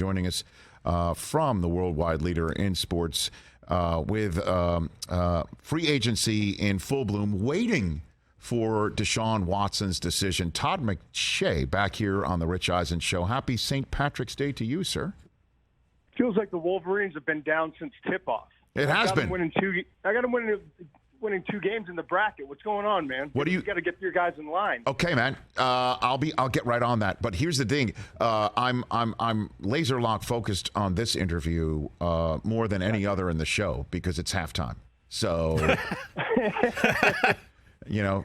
joining us from the worldwide leader in sports with free agency in full bloom, waiting for Deshaun Watson's decision. Todd McShay back here on the Rich Eisen Show. Happy St. Patrick's Day to you, sir. Feels like the Wolverines have been down since tip-off. It has been. I got them winning 2 games in the bracket. What's going on, man? You got to get your guys in line. Okay, man. I'll get right on that. But here's the thing. I'm laser lock focused on this interview more than any other in the show because it's halftime. So.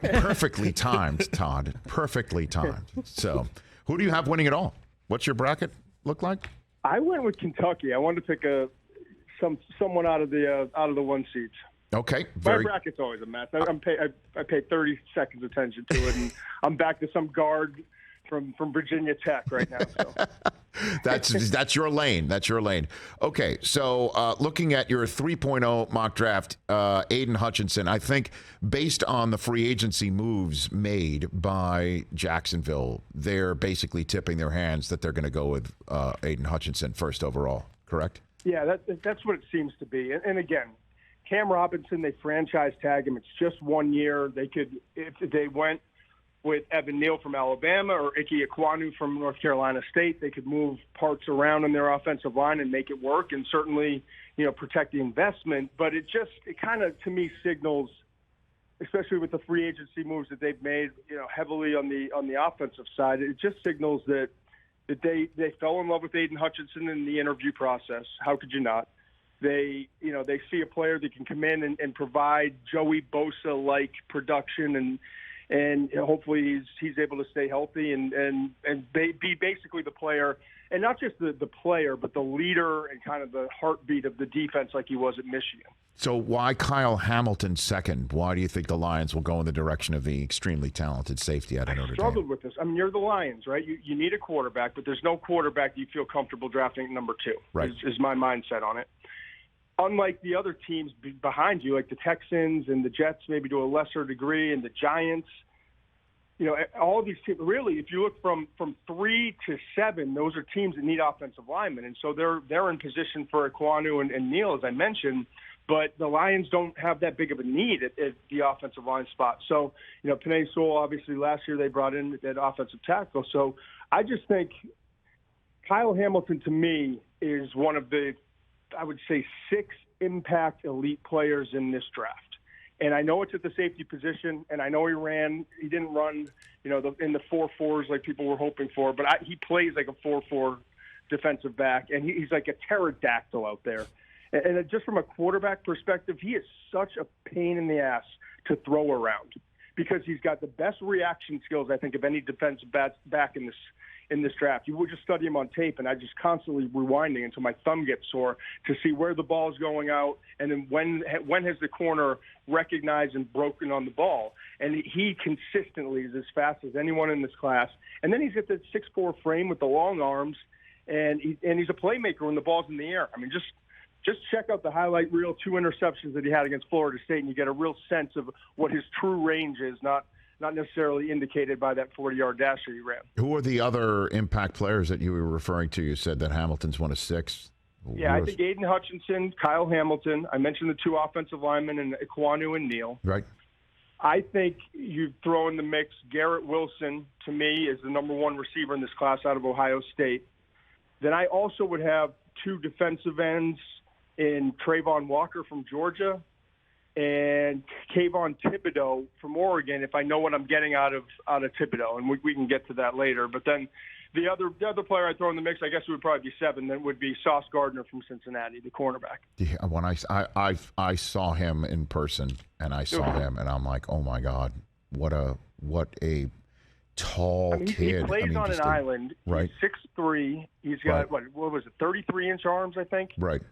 Perfectly timed, Todd. Perfectly timed. So, who do you have winning it all? What's your bracket look like? I went with Kentucky. I wanted to pick someone out of the 1 seeds. Okay. My bracket's always a mess. I pay 30 seconds attention to it, and I'm back to some guard from Virginia Tech right now. So. That's your lane. That's your lane. Okay, so looking at your 3.0 mock draft, Aiden Hutchinson, I think based on the free agency moves made by Jacksonville, they're basically tipping their hands that they're going to go with Aiden Hutchinson first overall, correct? Yeah, that's what it seems to be. And again, Cam Robinson, they franchise tag him. It's just 1 year. They could, if they went with Evan Neal from Alabama or Ike Ekwonu from North Carolina State, they could move parts around in their offensive line and make it work, and certainly, protect the investment. But it kind of, to me, signals, especially with the free agency moves that they've made, heavily on the offensive side, it just signals that they fell in love with Aiden Hutchinson in the interview process. How could you not? They see a player that can come in and provide Joey Bosa-like production, and hopefully he's able to stay healthy and be basically the player, and not just the player, but the leader and kind of the heartbeat of the defense like he was at Michigan. So why Kyle Hamilton second? Why do you think the Lions will go in the direction of the extremely talented safety out of Notre Dame? I struggled with this. I mean, you're the Lions, right? You need a quarterback, but there's no quarterback that you feel comfortable drafting at number 2, right? Is my mindset on it. Unlike the other teams behind you, like the Texans and the Jets, maybe to a lesser degree, and the Giants, all of these teams, really, if you look from 3 to 7, those are teams that need offensive linemen. And so they're in position for Ekwonu and Neal, as I mentioned, but the Lions don't have that big of a need at the offensive line spot. So, Penei Sewell, obviously last year they brought in that offensive tackle. So I just think Kyle Hamilton, to me, is one of the, I would say, 6 impact elite players in this draft. And I know it's at the safety position, and I know he didn't run, in the 4.4s like people were hoping for, but he plays like a 4.4 defensive back, and he's like a pterodactyl out there. And just from a quarterback perspective, he is such a pain in the ass to throw around because he's got the best reaction skills, I think, of any defensive back in this draft. You would just study him on tape, and I just constantly rewinding until my thumb gets sore to see where the ball's going out, and then when has the corner recognized and broken on the ball. And he consistently is as fast as anyone in this class. And then he's got the 6'4" frame with the long arms, and he's a playmaker when the ball's in the air. I mean, just check out the highlight reel, 2 interceptions that he had against Florida State, and you get a real sense of what his true range is, not necessarily indicated by that 40-yard dash that he ran. Who are the other impact players that you were referring to? You said that Hamilton's one of 6. Yeah, I think Aiden Hutchinson, Kyle Hamilton. I mentioned the 2 offensive linemen, and Ekwonu and Neal. Right. I think you throw in the mix Garrett Wilson, to me, is the number 1 receiver in this class out of Ohio State. Then I also would have 2 defensive ends in Trayvon Walker from Georgia and Kayvon Thibodeaux from Oregon, if I know what I'm getting out of Thibodeaux, and we can get to that later. But then the other player I throw in the mix, I guess it would probably be 7. Then would be Sauce Gardner from Cincinnati, the cornerback. Yeah, when I saw him in person, and I saw him, and I'm like, oh my God, what a tall kid. He plays on an island. Right. He's 6'3". He's got what was it, 33-inch arms, I think. Right.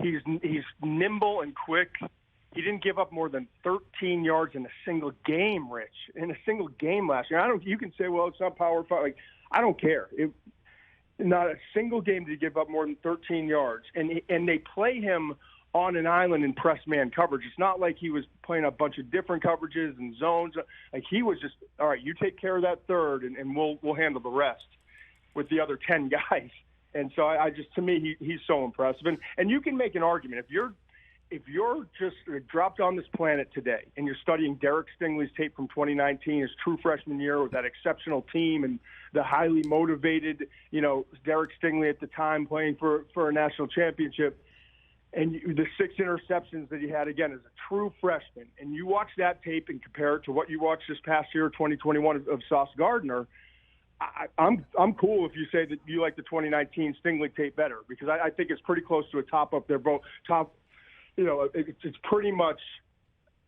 He's nimble and quick. He didn't give up more than 13 yards in a single game, Rich. In a single game last year. You can say, well, it's not Power 5. Like, I don't care. Not a single game did he give up more than 13 yards. And they play him on an island in press man coverage. It's not like he was playing a bunch of different coverages and zones. Like, he was just, all right, you take care of that third, and we'll handle the rest with the other 10 guys. And so I just, to me, he's so impressive. And you can make an argument if you're just dropped on this planet today and you're studying Derek Stingley's tape from 2019, his true freshman year with that exceptional team and the highly motivated, Derek Stingley at the time playing for a national championship, and the 6 interceptions that he had again as a true freshman, and you watch that tape and compare it to what you watched this past year, 2021 of Sauce Gardner, I'm cool if you say that you like the 2019 Stingley tape better, because I think it's pretty close to a top up there, both top. It's pretty much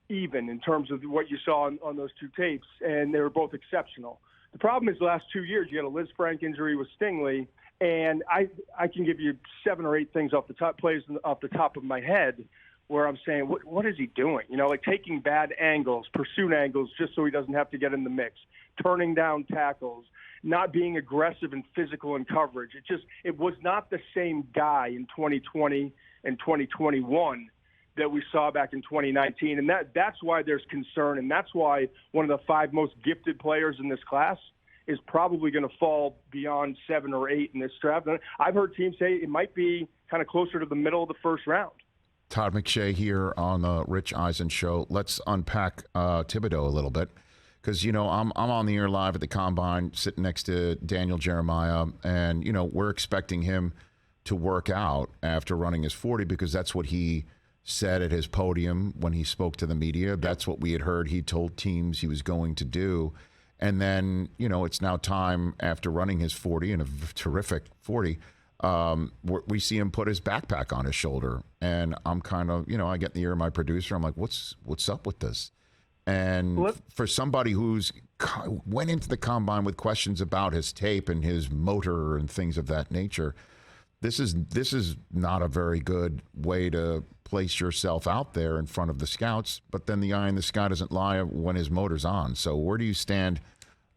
even in terms of what you saw on those two tapes, and they were both exceptional. The problem is the last 2 years you had a Liz Frank injury with Stingley, and I can give you 7 or 8 things off the top of my head where I'm saying, what is he doing? Like taking bad angles, pursuit angles, just so he doesn't have to get in the mix, turning down tackles, not being aggressive and physical in coverage. It was not the same guy in 2020 and 2021 that we saw back in 2019. And that's why there's concern, and that's why one of the 5 most gifted players in this class is probably going to fall beyond 7 or 8 in this draft. And I've heard teams say it might be kind of closer to the middle of the first round. Todd McShay here on the Rich Eisen Show. Let's unpack Thibodeaux a little bit, because, I'm on the air live at the Combine sitting next to Daniel Jeremiah, and, we're expecting him to work out after running his 40, because that's what he said at his podium when he spoke to the media. That's what we had heard he told teams he was going to do. And then, it's now time after running his 40, and a terrific 40, we see him put his backpack on his shoulder. And I'm kind of, I get in the ear of my producer. I'm like, what's up with this? And for somebody who's went into the Combine with questions about his tape and his motor and things of that nature, this is not a very good way to place yourself out there in front of the scouts. But then the eye in the sky doesn't lie when his motor's on. So where do you stand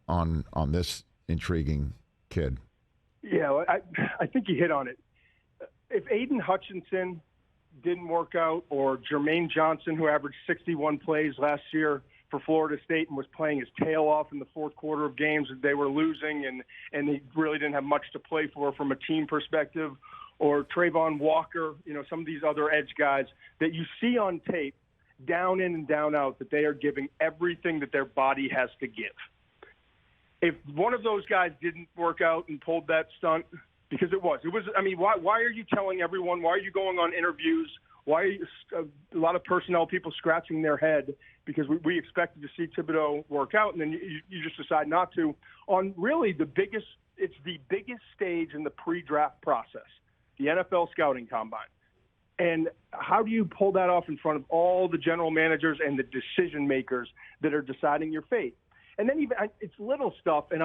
on this intriguing kid? Yeah, I think you hit on it. If Aiden Hutchinson didn't work out, or Jermaine Johnson, who averaged 61 plays last year for Florida State and was playing his tail off in the fourth quarter of games that they were losing, and they really didn't have much to play for from a team perspective, or Trayvon Walker, some of these other edge guys that you see on tape, down in and down out, that they are giving everything that their body has to give. If one of those guys didn't work out and pulled that stunt, because it was, I mean, why are you telling everyone? Why are you going on interviews? Why are you, a lot of personnel people scratching their head because we expected to see Thibodeaux work out, and then you just decide not to, on really it's the biggest stage in the pre-draft process, the NFL scouting combine. And how do you pull that off in front of all the general managers and the decision makers that are deciding your fate? And then it's little stuff, and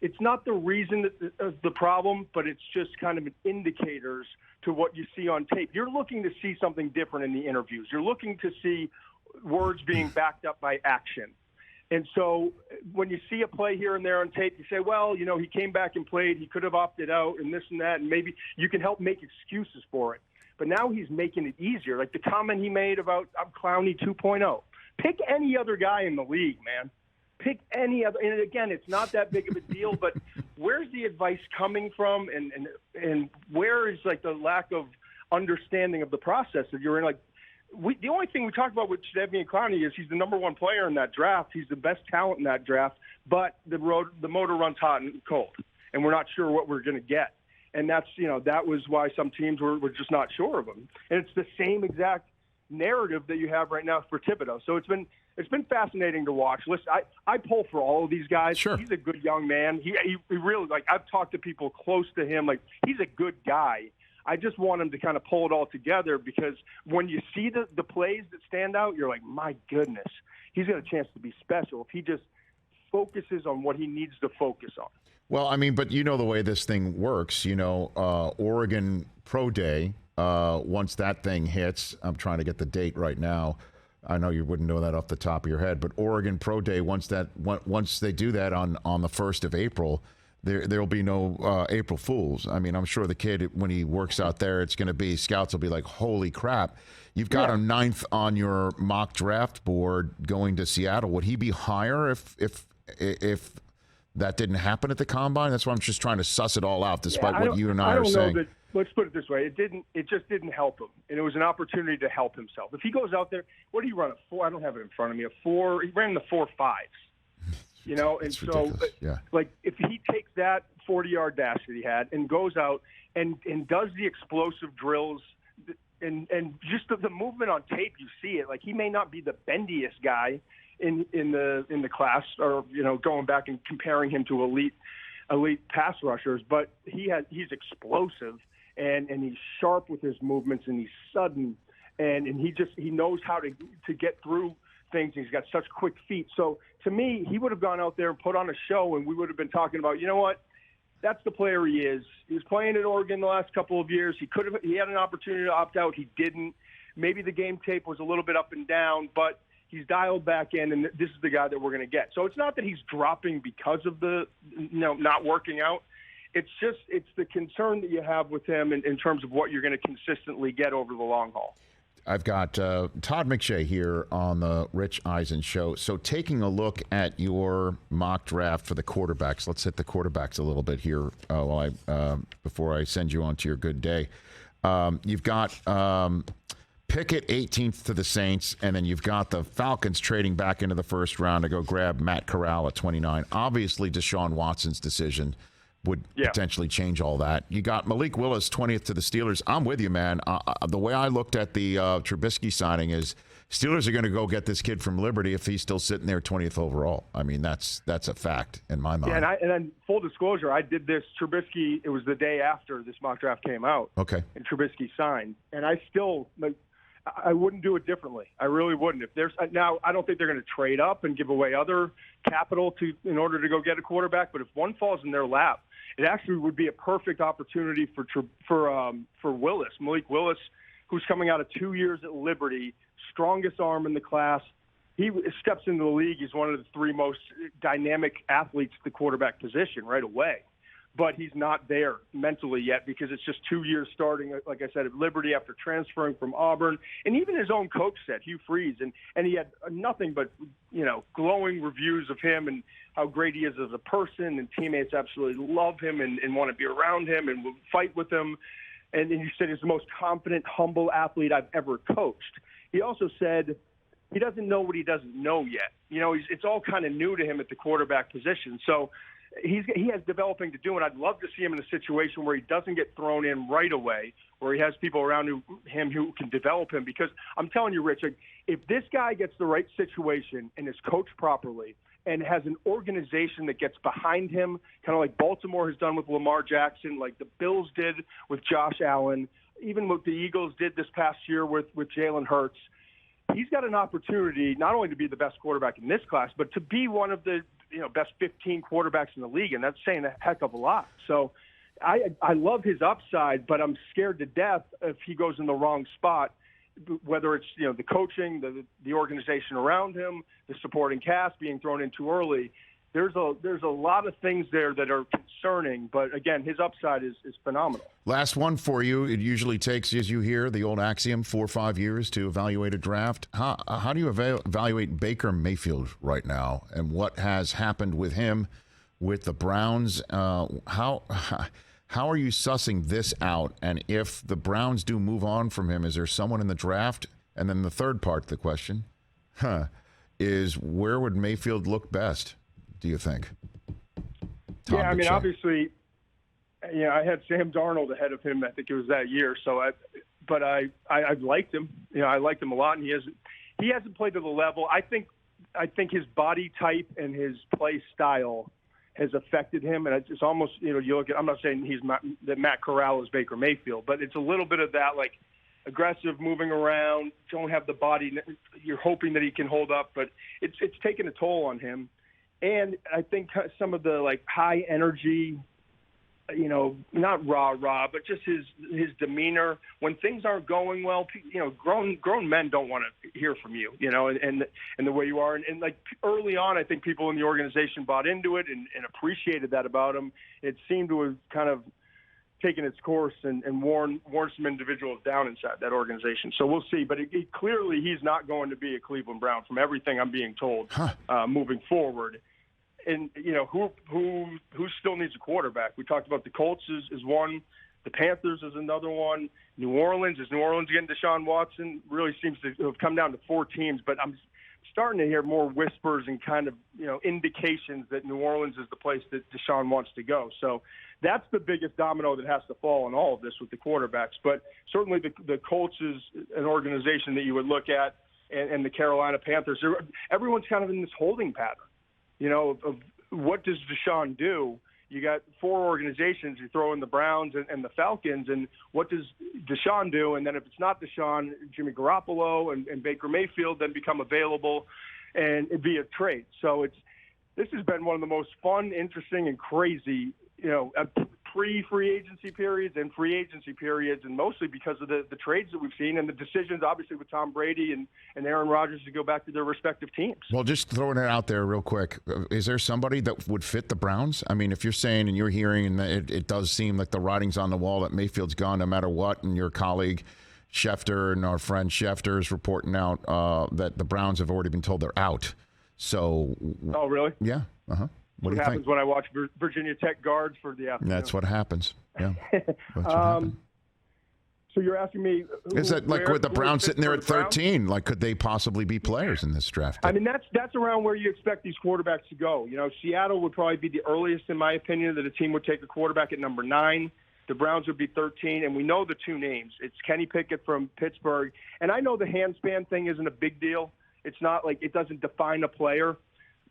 it's not the reason that the problem, but it's just kind of indicators to what you see on tape. You're looking to see something different in the interviews. You're looking to see words being backed up by action. And so when you see a play here and there on tape, you say, well, he came back and played. He could have opted out and this and that, and maybe you can help make excuses for it. But now he's making it easier. Like the comment he made about Clowney 2.0. Pick any other guy in the league, man. Pick any other, and again, it's not that big of a deal, but where's the advice coming from, and where is like the lack of understanding of the process that you're in? Like, the only thing we talked about with Jadeveon Clowney is he's the number 1 player in that draft. He's the best talent in that draft, but the motor runs hot and cold, and we're not sure what we're going to get. And that's, that was why some teams were just not sure of him. And it's the same exact narrative that you have right now for Thibodeaux. So it's been fascinating to watch. Listen, I pull for all of these guys. Sure. He's a good young man. He really, like, I've talked to people close to him. Like, he's a good guy. I just want him to kind of pull it all together, because when you see the plays that stand out, you're like, my goodness, he's got a chance to be special if he just focuses on what he needs to focus on. Well, I mean, but the way this thing works, Oregon Pro Day, once that thing hits, I'm trying to get the date right now. I know you wouldn't know that off the top of your head, but Oregon Pro Day, once they do that on the 1st of April, there'll be no April Fools. I mean, I'm sure the kid, when he works out there, it's going to be, scouts will be like, holy crap, you've got a 9th on your mock draft board going to Seattle. Would he be higher if that didn't happen at the combine? That's why I'm just trying to suss it all out, despite what you and I are saying. I don't know that. Let's put it this way: it just didn't help him, and it was an opportunity to help himself. If he goes out there, what do you run, a 4? I don't have it in front of me. A 4. He ran the 4.5s. You know, and so like if he takes that 40-yard dash that he had and goes out and does the explosive drills. And just the movement on tape, you see it. Like, he may not be the bendiest guy in the class, or going back and comparing him to elite pass rushers, but he's explosive and he's sharp with his movements, and he's sudden, and he knows how to get through things. He's got such quick feet. So to me, he would have gone out there and put on a show, and we would have been talking about, you know what? That's the player he is. He was playing at Oregon the last couple of years. He had an opportunity to opt out. He didn't. Maybe the game tape was a little bit up and down, but he's dialed back in, and this is the guy that we're going to get. So it's not that he's dropping because of the not working out. It's the concern that you have with him in terms of what you're going to consistently get over the long haul. I've got Todd McShay here on the Rich Eisen Show. So taking a look at your mock draft for the quarterbacks, let's hit the quarterbacks a little bit here before I send you on to your good day. You've got Pickett 18th to the Saints, and then you've got the Falcons trading back into the first round to go grab Matt Corral at 29. Obviously, Deshaun Watson's decision would potentially change all that. You got Malik Willis 20th to the Steelers. I'm with you, man. The way I looked at the Trubisky signing is Steelers are going to go get this kid from Liberty if he's still sitting there 20th overall. I mean, that's a fact in my mind. Yeah, and then full disclosure, I did this Trubisky. It was the day after this mock draft came out. Okay. And Trubisky signed, and I wouldn't do it differently. I really wouldn't. If there's now, I don't think they're going to trade up and give away other capital in order to go get a quarterback. But if one falls in their lap, it actually would be a perfect opportunity for Willis, Malik Willis, who's coming out of 2 years at Liberty, strongest arm in the class. He steps into the league. He's one of the 3 most dynamic athletes at the quarterback position right away. But he's not there mentally yet because it's just 2 years starting, like I said, at Liberty after transferring from Auburn. And even his own coach said, Hugh Freeze, and he had nothing but, glowing reviews of him and how great he is as a person, and teammates absolutely love him and want to be around him and will fight with him. And he said he's the most confident, humble athlete I've ever coached. He also said he doesn't know what he doesn't know yet. It's all kind of new to him at the quarterback position. So he has developing to do, and I'd love to see him in a situation where he doesn't get thrown in right away, where he has people around him who can develop him. Because I'm telling you, Rich, if this guy gets the right situation and is coached properly and has an organization that gets behind him, kind of like Baltimore has done with Lamar Jackson, like the Bills did with Josh Allen, even what the Eagles did this past year with Jalen Hurts, he's got an opportunity not only to be the best quarterback in this class, but to be one of the best 15 quarterbacks in the league, and that's saying a heck of a lot. So I love his upside, but I'm scared to death if he goes in the wrong spot, whether it's the coaching, the organization around him, the supporting cast being thrown in too early. There's a lot of things there that are concerning, but again, his upside is phenomenal. Last one for you. It usually takes, as you hear, the old axiom, 4 or 5 years to evaluate a draft. How do you evaluate Baker Mayfield right now, and what has happened with him, with the Browns? How are you sussing this out? And if the Browns do move on from him, is there someone in the draft? And then the third part of the question is, where would Mayfield look best, do you think? Todd McShay. Obviously, I had Sam Darnold ahead of him. I think it was that year. So, I liked him. I liked him a lot, and he hasn't played to the level. I think his body type and his play style has affected him, and it's almost you look at. I'm not saying that Matt Corral is Baker Mayfield, but it's a little bit of that, like aggressive, moving around, don't have the body. You're hoping that he can hold up, but it's taken a toll on him. And I think some of the high energy, not rah, but just his demeanor when things aren't going well. Grown men don't want to hear from you, and the way you are. And early on, I think people in the organization bought into it and appreciated that about him. It seemed to have kind of taken its course and worn some individuals down inside that organization. So we'll see. But clearly he's not going to be a Cleveland Brown from everything I'm being told moving forward. and who still needs a quarterback? We talked about the Colts is one, the Panthers is another one. New Orleans getting Deshaun Watson? Really seems to have come down to 4 teams, but I'm starting to hear more whispers and kind of indications that New Orleans is the place that Deshaun wants to go. So that's the biggest domino that has to fall in all of this with the quarterbacks. But certainly the Colts is an organization that you would look at, and the Carolina Panthers. Everyone's kind of in this holding pattern, of what does Deshaun do? You got 4 organizations. You throw in the Browns and the Falcons, and what does Deshaun do? And then if it's not Deshaun, Jimmy Garoppolo and Baker Mayfield then become available, and via trade. So this has been one of the most fun, interesting, and crazy, pre-free agency periods and free agency periods, and mostly because of the trades that we've seen and the decisions, obviously, with Tom Brady and Aaron Rodgers to go back to their respective teams. Well, just throwing it out there real quick, is there somebody that would fit the Browns? I mean, if you're saying and you're hearing and it does seem like the writing's on the wall that Mayfield's gone no matter what, and your colleague Schefter and our friend Schefter is reporting out that the Browns have already been told they're out. So, oh, really? Yeah. Uh-huh. What happens when I watch Virginia Tech guards for the afternoon. That's what happens. Yeah. That's what happens. So you're asking me, is that like with the Browns sitting there at 13? Like, could they possibly be players in this draft? I mean, that's around where you expect these quarterbacks to go. Seattle would probably be the earliest, in my opinion, that a team would take a quarterback at number 9. The Browns would be 13, and we know the 2 names. It's Kenny Pickett from Pittsburgh, and I know the handspan thing isn't a big deal. It's not like it doesn't define a player,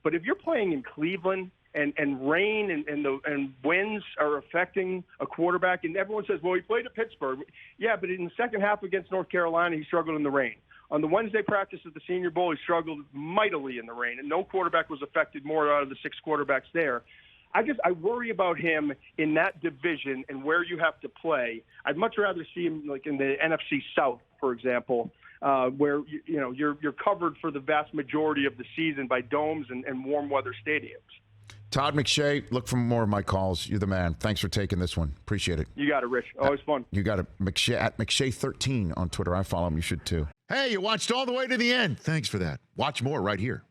but if you're playing in Cleveland and rain and winds are affecting a quarterback, and everyone says, well, he played at Pittsburgh. Yeah, but in the second half against North Carolina, he struggled in the rain. On the Wednesday practice at the Senior Bowl, he struggled mightily in the rain, and no quarterback was affected more out of the 6 quarterbacks there. I worry about him in that division and where you have to play. I'd much rather see him like in the NFC South, for example, where you're covered for the vast majority of the season by domes and warm weather stadiums. Todd McShay, look for more of my calls. You're the man. Thanks for taking this one. Appreciate it. You got it, Rich. Always fun. You got it. McShay at McShay13 on Twitter. I follow him. You should too. Hey, you watched all the way to the end. Thanks for that. Watch more right here.